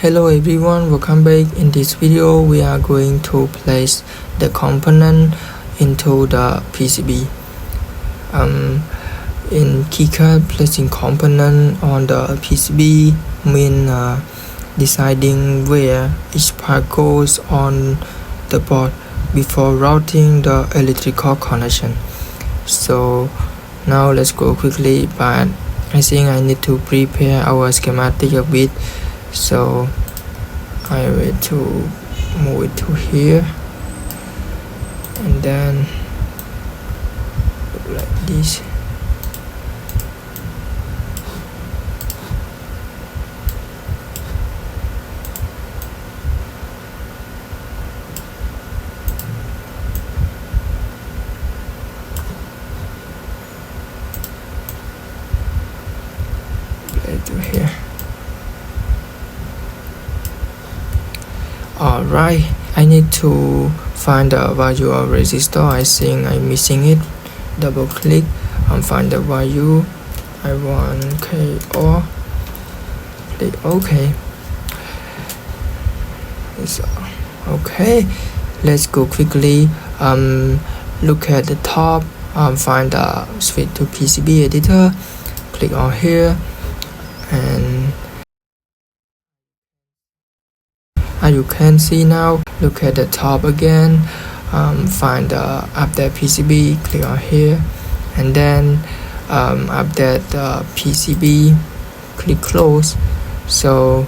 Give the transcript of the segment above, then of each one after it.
Hello everyone, welcome back. In this video we are going to place the component into the PCB. In KiCad, placing component on the PCB means deciding where each part goes on the board before routing the electrical connection. So now let's go quickly, but I think I need to prepare our schematic a bit. So I will to move it to here and then like this. To here. Alright, I need to find the value of resistor. I think I'm missing it. Double click and find the value. I want K or click OK. So okay, let's go quickly. Look at the top. Find the switch to PCB editor. Click on here. And as you can see now, look at the top again. Find the update PCB, click on here, and then update the PCB, click close. So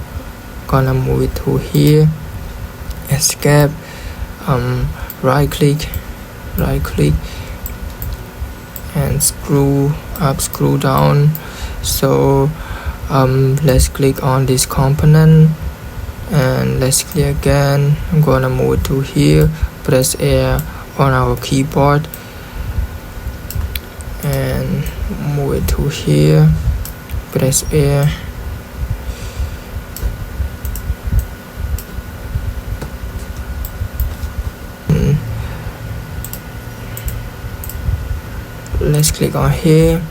gonna move it to here, escape, right click, and screw up, screw down. So let's click on this component and let's click again. I'm gonna move it to here, press A on our keyboard and move it to here, press A. Let's click on here,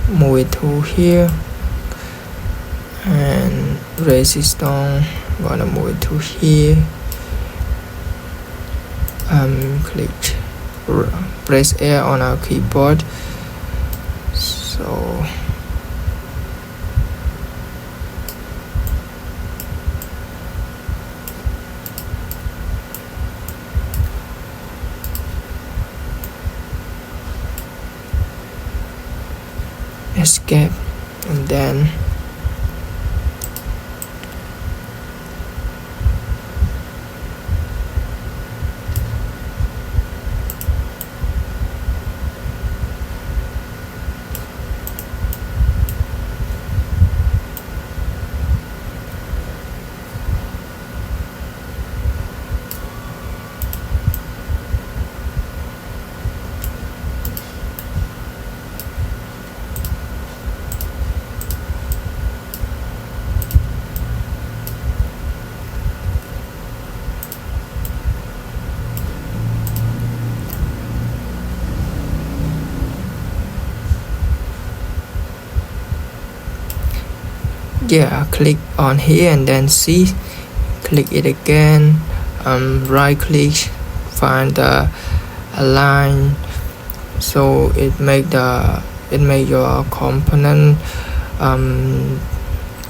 move it to here, and resistor, gonna move it to here. Click, press A on our keyboard. So escape, and then click on here and then see, click it again, right click, find the align, so it make your component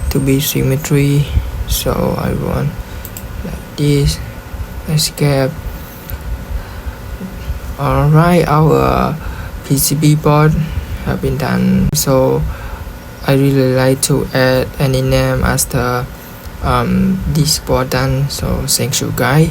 to be symmetry. So I want like this, escape. Alright, our PCB board have been done. So I really like to add any name as the this board done. So thank you guys.